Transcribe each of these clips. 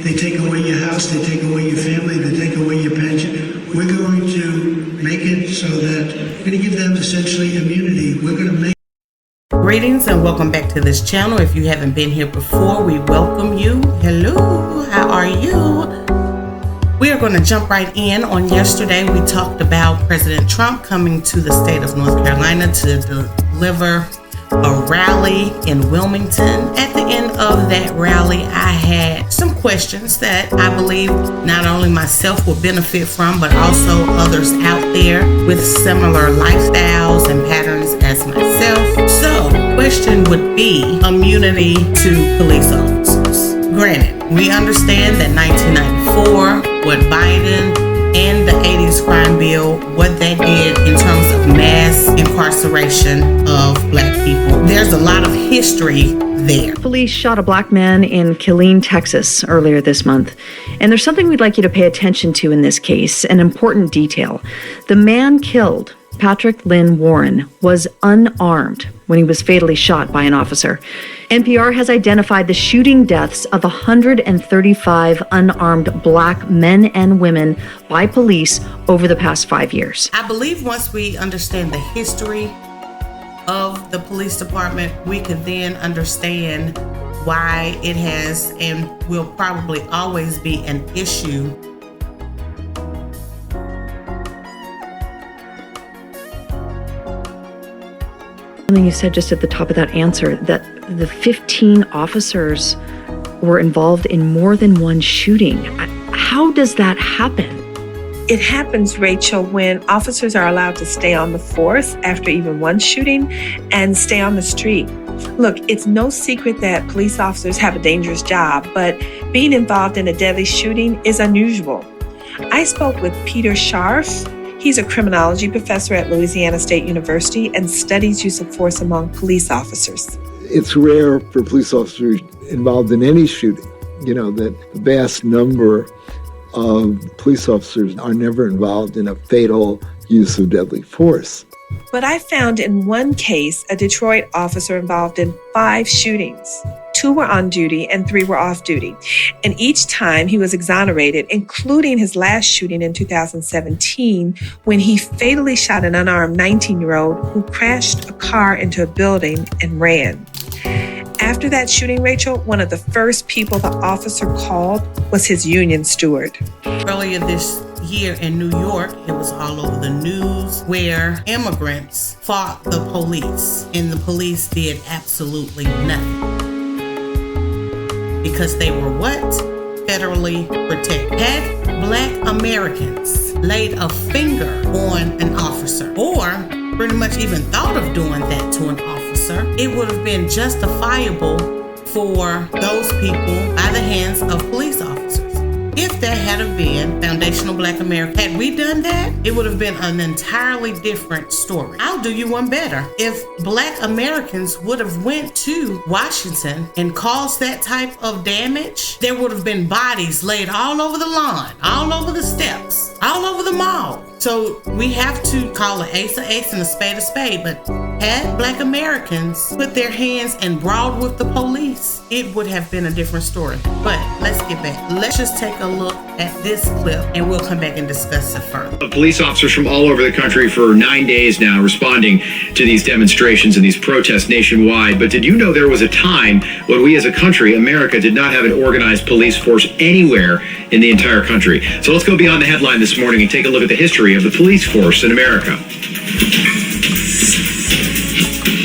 they take away your house, they take away your family, they take away your pension. We're going to make it so that we're going to give them essentially immunity. We're going to make. Greetings and welcome back to this channel. If you haven't been here before, we welcome you. Hello, how are you? We are going to jump right in. On yesterday, we talked about President Trump coming to the state of North Carolina to deliver a rally in Wilmington. At the end of that rally, I had some questions that I believe not only myself will benefit from, but also others out there with similar lifestyles and patterns as myself. So, question would be immunity to police officers. Granted, we understand that 1994, what Biden and the 80s crime bill, what that did in terms of mass incarceration of black people. There's a lot of history there. Police shot a black man in Killeen, Texas earlier this month. And there's something we'd like you to pay attention to in this case, an important detail. The man killed, Patrick Lynn Warren, was unarmed when he was fatally shot by an officer. NPR has identified the shooting deaths of 135 unarmed black men and women by police over the past 5 years. I believe once we understand the history of the police department, we could then understand why it has and will probably always be an issue. Something you said just at the top of that answer, that the 15 officers were involved in more than one shooting. How does that happen? It happens, Rachel, when officers are allowed to stay on the force after even one shooting and stay on the street. Look, it's no secret that police officers have a dangerous job, but being involved in a deadly shooting is unusual. I spoke with Peter Scharf. He's a criminology professor at Louisiana State University and studies use of force among police officers. It's rare for police officers involved in any shooting, that the vast number of police officers are never involved in a fatal use of deadly force. But I found in one case a Detroit officer involved in 5 shootings. 2 were on duty and 3 were off duty. And each time he was exonerated, including his last shooting in 2017, when he fatally shot an unarmed 19-year-old who crashed a car into a building and ran. After that shooting, Rachel, one of the first people the officer called was his union steward. Earlier this year in New York, it was all over the news where immigrants fought the police and the police did absolutely nothing. Because they were what? Federally protected. Had black Americans laid a finger on an officer or pretty much even thought of doing that to an officer, it would have been justifiable for those people by the hands of police officers. If there had been foundational black America, had we done that, it would have been an entirely different story. I'll do you one better. If black Americans would have went to Washington and caused that type of damage, there would have been bodies laid all over the lawn, all over the steps, all over the mall. So we have to call an ace and a spade, but had black Americans put their hands and brawled with the police, it would have been a different story. But let's get back. Let's just take a look at this clip and we'll come back and discuss it further. Police officers from all over the country for 9 days now responding to these demonstrations and these protests nationwide. But did you know there was a time when we as a country, America, did not have an organized police force anywhere in the entire country? So let's go beyond the headline this morning and take a look at the history of the police force in America.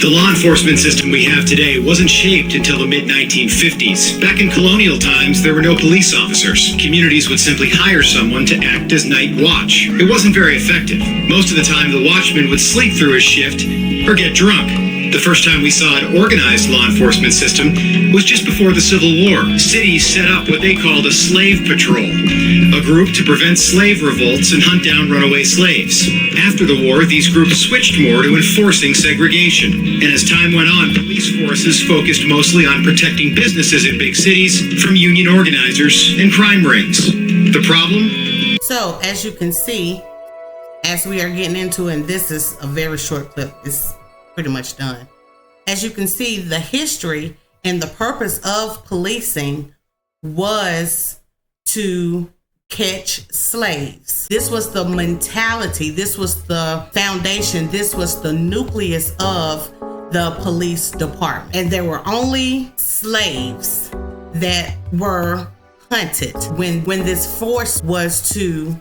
The law enforcement system we have today wasn't shaped until the mid-1950s. Back in colonial times, there were no police officers. Communities would simply hire someone to act as night watch. It wasn't very effective. Most of the time, the watchman would sleep through his shift or get drunk. The first time we saw an organized law enforcement system was just before the Civil War. Cities set up what they called a slave patrol, a group to prevent slave revolts and hunt down runaway slaves. After the war, these groups switched more to enforcing segregation. And as time went on, police forces focused mostly on protecting businesses in big cities from union organizers and crime rings. The problem? So, as you can see, as we are getting into, and this is a very short clip, it's pretty much done. As you can see, the history and the purpose of policing was to catch slaves. This was the mentality, this was the foundation, this was the nucleus of the police department. And there were only slaves that were hunted when this force was to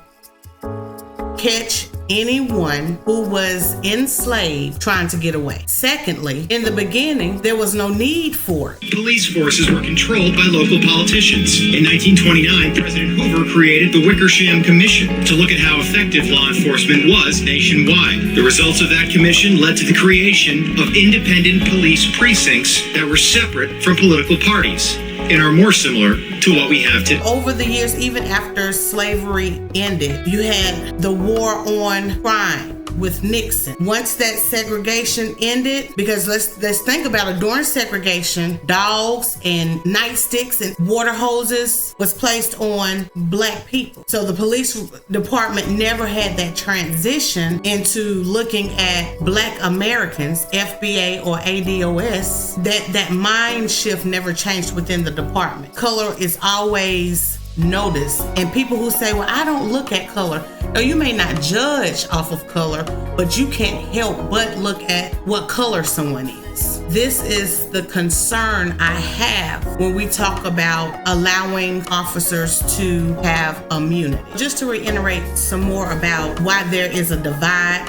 catch anyone who was enslaved trying to get away. Secondly, in the beginning, there was no need for it. Police forces were controlled by local politicians. In 1929, President Hoover created the Wickersham Commission to look at how effective law enforcement was nationwide. The results of that commission led to the creation of independent police precincts that were separate from political parties and are more similar to what we have today. Over the years, even after slavery ended, you had the war on crime with Nixon. Once that segregation ended, because let's think about it, during segregation, dogs and nightsticks and water hoses was placed on Black people. So the police department never had that transition into looking at Black Americans, FBA or ADOS. That mind shift never changed within the department. Color is always noticed, and people who say, well, I don't look at color. No, you may not judge off of color, but you can't help but look at what color someone is. This is the concern I have when we talk about allowing officers to have immunity. Just to reiterate some more about why there is a divide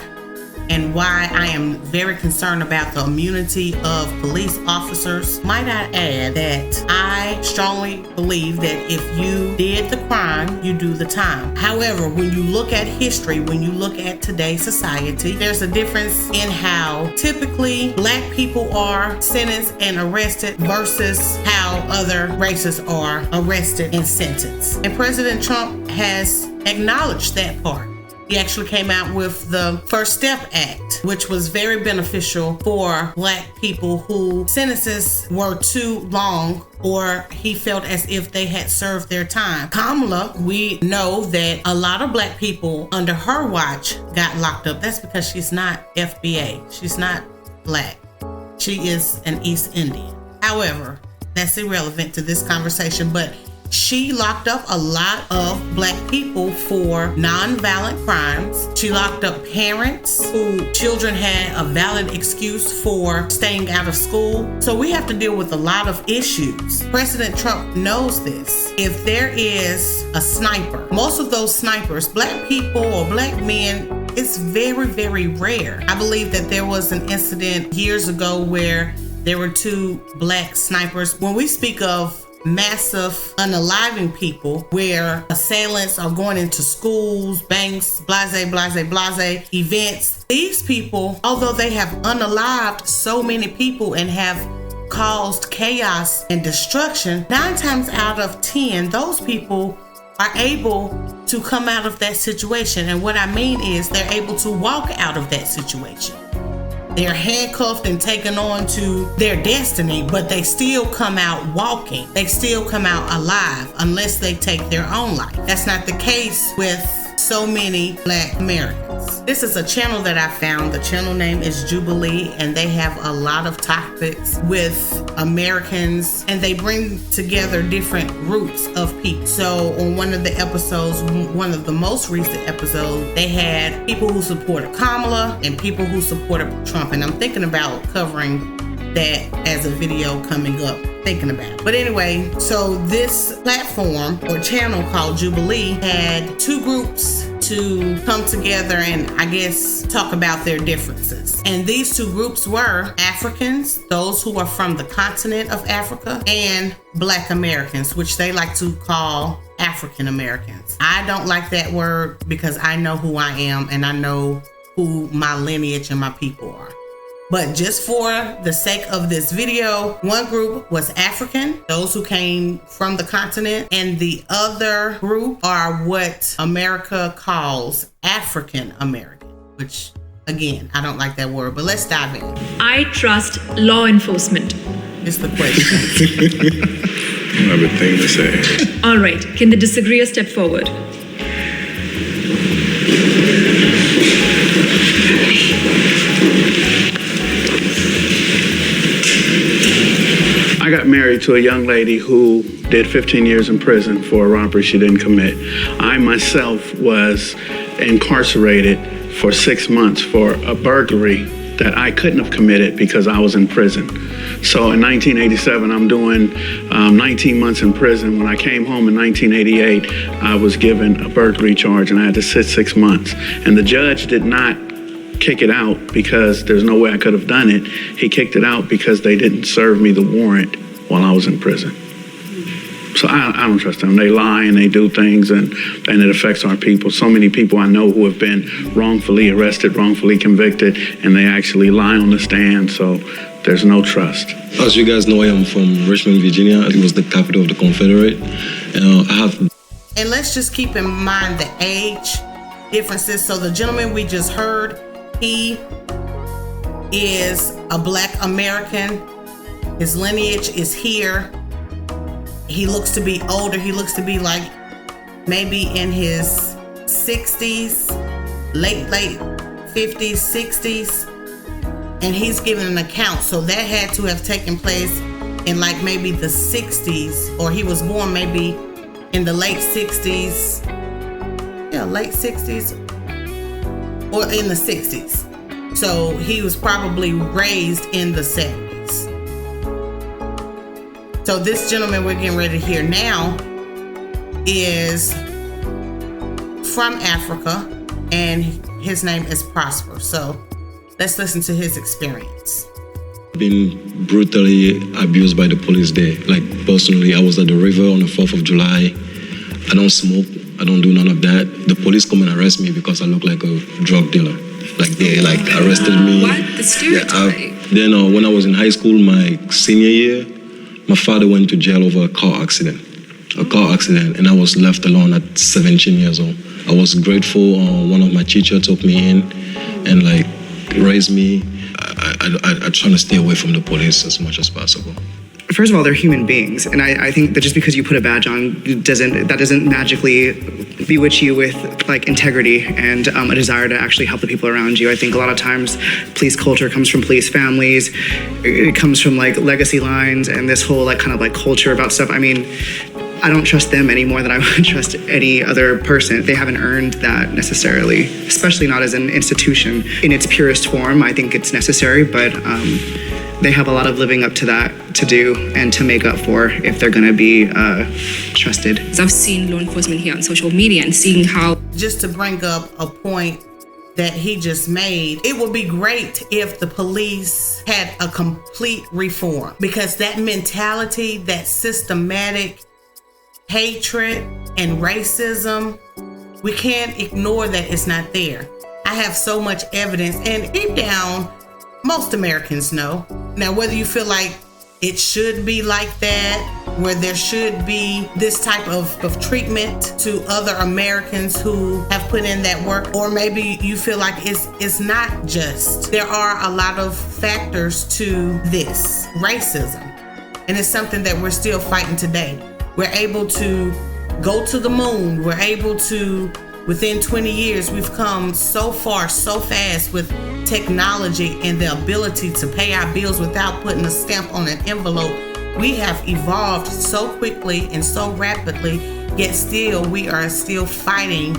and why I am very concerned about the immunity of police officers, might I add that I strongly believe that if you did the crime, you do the time. However, when you look at history, when you look at today's society, there's a difference in how typically Black people are sentenced and arrested versus how other races are arrested and sentenced. And President Trump has acknowledged that part. He actually came out with the First Step Act, which was very beneficial for Black people whose sentences were too long or he felt as if they had served their time. Kamala, we know that a lot of Black people under her watch got locked up. That's because she's not FBA. She's not Black. She is an East Indian. However, that's irrelevant to this conversation, but she locked up a lot of Black people for nonviolent crimes. She locked up parents whose children had a valid excuse for staying out of school. So we have to deal with a lot of issues. President Trump knows this. If there is a sniper, most of those snipers, Black people or Black men, it's very, very rare. I believe that there was an incident years ago where there were 2 Black snipers. When we speak of massive unaliving people, where assailants are going into schools, banks, blase events, these people, although they have unalived so many people and have caused chaos and destruction, 9 times out of 10, those people are able to come out of that situation. And what I mean is they're able to walk out of that situation. They're handcuffed and taken on to their destiny, but they still come out walking. They still come out alive unless they take their own life. That's not the case with so many Black Americans. This is a channel that I found. The channel name is Jubilee, and they have a lot of topics with Americans, and they bring together different groups of people. So on one of the episodes, one of the most recent episodes, they had people who supported Kamala and people who supported Trump. And I'm thinking about covering that as a video coming up, thinking about it. But anyway, so this platform or channel called Jubilee had 2 groups to come together and I guess talk about their differences. And these 2 groups were Africans, those who are from the continent of Africa, and Black Americans, which they like to call African Americans. I don't like that word because I know who I am and I know who my lineage and my people are. But just for the sake of this video, one group was African, those who came from the continent, and the other group are what America calls African American, which again, I don't like that word, but let's dive in. I trust law enforcement. It's the question. I have a thing to say. All right, can the disagreeer step forward? I got married to a young lady who did 15 years in prison for a robbery she didn't commit. I myself was incarcerated for 6 months for a burglary that I couldn't have committed because I was in prison. So in 1987, I'm doing 19 months in prison. When I came home in 1988, I was given a burglary charge and I had to sit 6 months. And the judge did not kick it out because there's no way I could have done it. He kicked it out because they didn't serve me the warrant while I was in prison. So I don't trust them. They lie and they do things and it affects our people. So many people I know who have been wrongfully arrested, wrongfully convicted, and they actually lie on the stand. So there's no trust. As you guys know, I am from Richmond, Virginia. It was the capital of the Confederate. And let's just keep in mind the age differences. So the gentleman we just heard, he is a Black American. His lineage is here. He looks to be older. He looks to be like maybe in his 60s, late 50s, 60s. And he's giving an account. So that had to have taken place in like maybe the 60s, or he was born maybe in the late 60s. Yeah, late 60s or in the 60s. So he was probably raised in the 70s. So this gentleman we're getting ready to hear now is from Africa, and his name is Prosper. So let's listen to his experience. Been brutally abused by the police there. Like personally, I was at the river on the 4th of July. I don't smoke. I don't do none of that. The police come and arrest me because I look like a drug dealer. Like they arrested me. What? The stereotype. Then when I was in high school, my senior year, my father went to jail over a car accident. And I was left alone at 17 years old. I was grateful. One of my teachers took me in and raised me. I try to stay away from the police as much as possible. First of all, they're human beings, and I think that just because you put a badge on doesn't magically bewitch you with integrity and a desire to actually help the people around you. I think a lot of times police culture comes from police families. It comes from legacy lines and this whole culture about stuff. I mean, I don't trust them any more than I would trust any other person. They haven't earned that necessarily, especially not as an institution in its purest form. I think it's necessary, but they have a lot of living up to that to do and to make up for if they're going to be trusted. I've seen law enforcement here on social media and seeing how... Just to bring up a point that he just made, it would be great if the police had a complete reform, because that mentality, that systematic hatred and racism, we can't ignore that it's not there. I have so much evidence, and deep down, most Americans know. Now, whether you feel like it should be like that, where there should be this type of treatment to other Americans who have put in that work, or maybe you feel like it's not just. There are a lot of factors to this racism, and it's something that we're still fighting today. We're able to go to the moon. We're able to, within 20 years, we've come so far, so fast with technology and the ability to pay our bills without putting a stamp on an envelope. We have evolved so quickly and so rapidly, yet still we are still fighting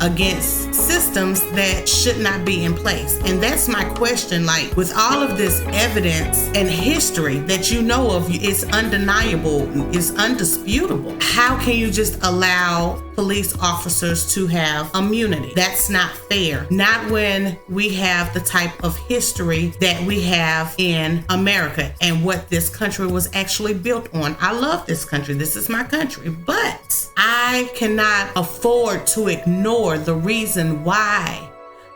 against systems that should not be in place. And that's my question, with all of this evidence and history that you know of, it's undeniable, it's undisputable. How can you just allow police officers to have immunity? That's not fair. Not when we have the type of history that we have in America and what this country was actually built on. I love this country. This is my country. But I cannot afford to ignore the reason why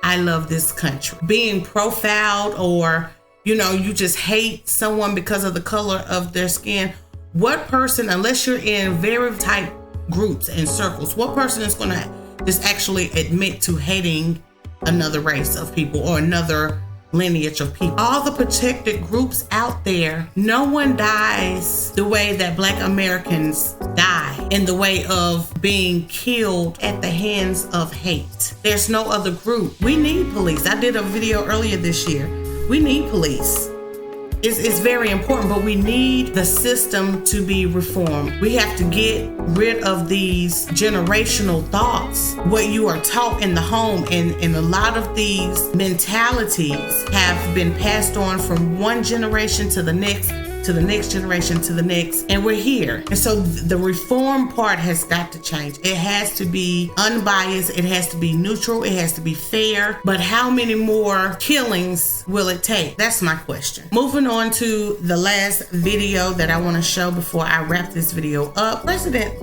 I love this country. Being profiled, or, you just hate someone because of the color of their skin. What person, unless you're in very tight groups and circles, what person is going to just actually admit to hating another race of people or another lineage of people? All the protected groups out there, no one dies the way that Black Americans die, in the way of being killed at the hands of hate. There's no other group. We need police. I did a video earlier this year. We need police. It's very important, but we need the system to be reformed. We have to get rid of these generational thoughts, what you are taught in the home, and a lot of these mentalities have been passed on from one generation to the next, to the next generation, to the next, and we're here. And so the reform part has got to change. It has to be unbiased, it has to be neutral, it has to be fair. But how many more killings will it take? That's my question. Moving on to the last video that I want to show before I wrap this video up. President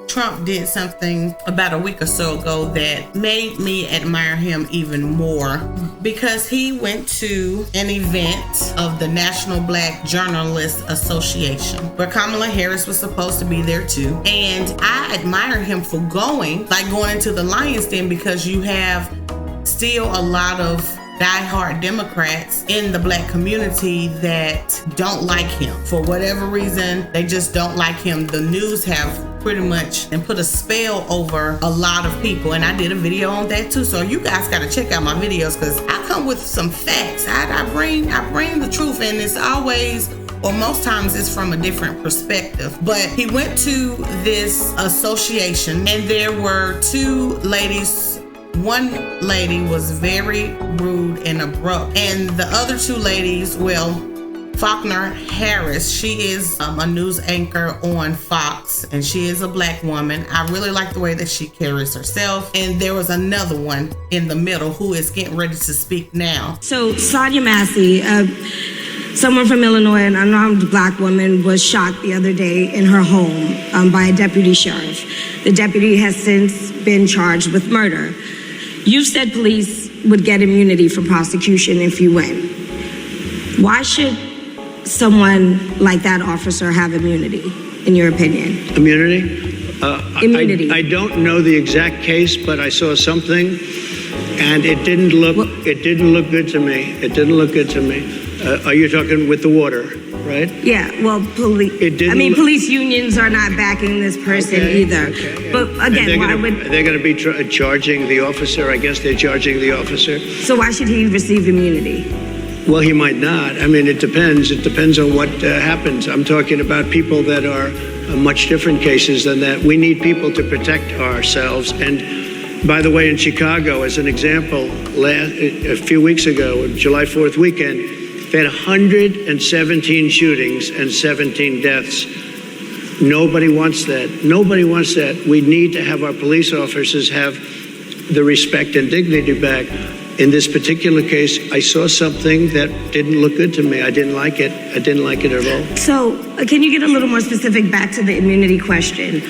Trump did something about a week or so ago that made me admire him even more, because he went to an event of the National Black Journalists Association where Kamala Harris was supposed to be there too. And I admire him for going into the lion's den, because you have still a lot of diehard Democrats in the black community that don't like him. For whatever reason, they just don't like him. The news have pretty much and put a spell over a lot of people, and I did a video on that too. So you guys got to check out my videos, because I come with some facts. I bring the truth, and it's always, or most times, it's from a different perspective. But he went to this association, and there were two ladies. One lady was very rude and abrupt, and the other two ladies, well, Faulkner Harris, she is a news anchor on Fox, and she is a black woman. I really like the way that she carries herself. And there was another one in the middle who is getting ready to speak now. So Sonia Massey, someone from Illinois, an unarmed black woman, was shot the other day in her home by a deputy sheriff. The deputy has since been charged with murder. You've said police would get immunity from prosecution if you win. Why should someone like that officer have immunity, in your opinion? Immunity? Immunity. I don't know the exact case, but I saw something, and it didn't look good to me. It didn't look good to me. Are you talking with the water, right? Yeah, well, police unions are not backing this person either. Okay, yeah. But again, they're going to be charging the officer? I guess they're charging the officer. So why should he receive immunity? Well, he might not. I mean, it depends. It depends on what happens. I'm talking about people that are much different cases than that. We need people to protect ourselves. And by the way, in Chicago, as an example, a few weeks ago, July 4th weekend, they had 117 shootings and 17 deaths. Nobody wants that. Nobody wants that. We need to have our police officers have the respect and dignity back. In this particular case, I saw something that didn't look good to me. I didn't like it. I didn't like it at all. So can you get a little more specific back to the immunity question?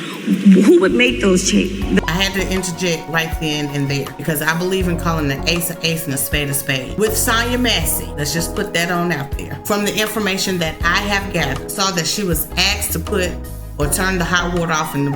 Who would make those changes? I had to interject right then and there, because I believe in calling an ace and a spade a spade. With Sonia Massey, let's just put that on out there. From the information that I have gathered, saw that she was asked to put or turn the hot water off and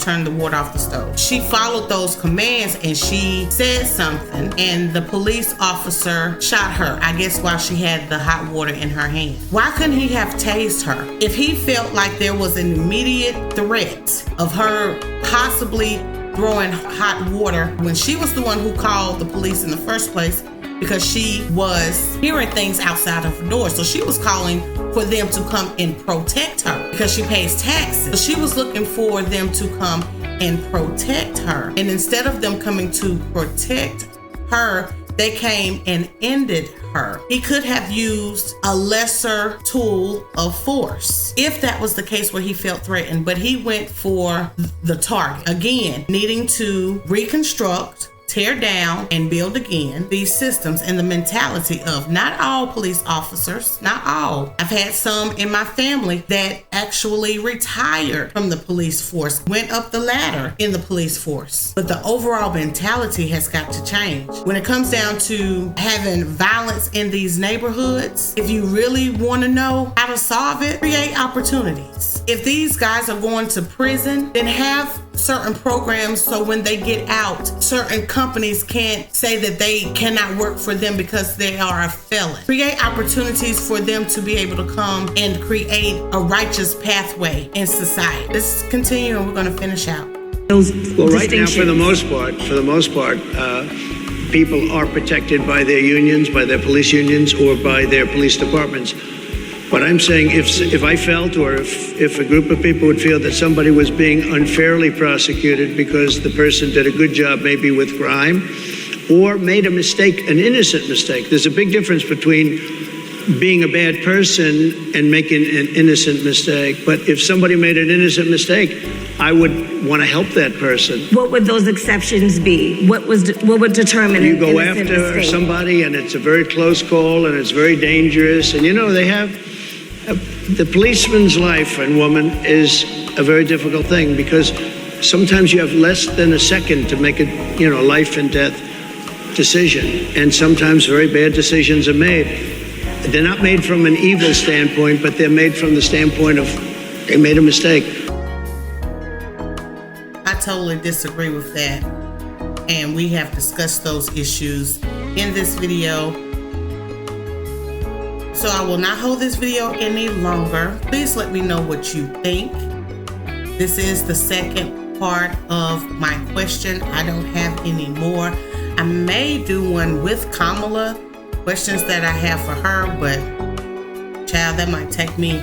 turn the water off the stove. She followed those commands, and she said something, and the police officer shot her, I guess while she had the hot water in her hand. Why couldn't he have tased her? If he felt like there was an immediate threat of her possibly throwing hot water, when she was the one who called the police in the first place, because she was hearing things outside of her door. So she was calling for them to come and protect her, because she pays taxes. So she was looking for them to come and protect her. And instead of them coming to protect her, they came and ended her. He could have used a lesser tool of force if that was the case where he felt threatened, but he went for the target. Again, needing to reconstruct, tear down, and build again these systems and the mentality of not all police officers, not all. I've had some in my family that actually retired from the police force, went up the ladder in the police force. But the overall mentality has got to change. When it comes down to having violence in these neighborhoods, if you really want to know how to solve it, create opportunities. If these guys are going to prison, then have certain programs so when they get out, certain companies can't say that they cannot work for them because they are a felon. Create opportunities for them to be able to come and create a righteous pathway in society. Let's continue, and we're going to finish out. Well, right now, for the most part, people are protected by their unions, by their police unions, or by their police departments. But I'm saying if I felt, or if a group of people would feel that somebody was being unfairly prosecuted because the person did a good job maybe with crime or made a mistake, an innocent mistake. There's a big difference between being a bad person and making an innocent mistake. But if somebody made an innocent mistake, I would want to help that person. What would those exceptions be? What would determine You an go innocent after mistake? somebody and it's a very close call and it's very dangerous. And they have the policeman's life and woman is a very difficult thing because sometimes you have less than a second to make a life and death decision, and sometimes very bad decisions are made. They're not made from an evil standpoint, but they're made from the standpoint of they made a mistake. I totally disagree with that, and we have discussed those issues in this video. So I will not hold this video any longer. Please let me know what you think. This is the second part of my question. I don't have any more. I may do one with Kamala, questions that I have for her, but child, that might take me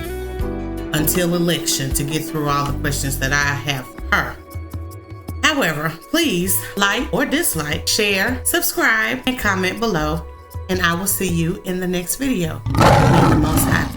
until election to get through all the questions that I have for her. However, please like or dislike, share, subscribe, and comment below. And I will see you in the next video. May the Most High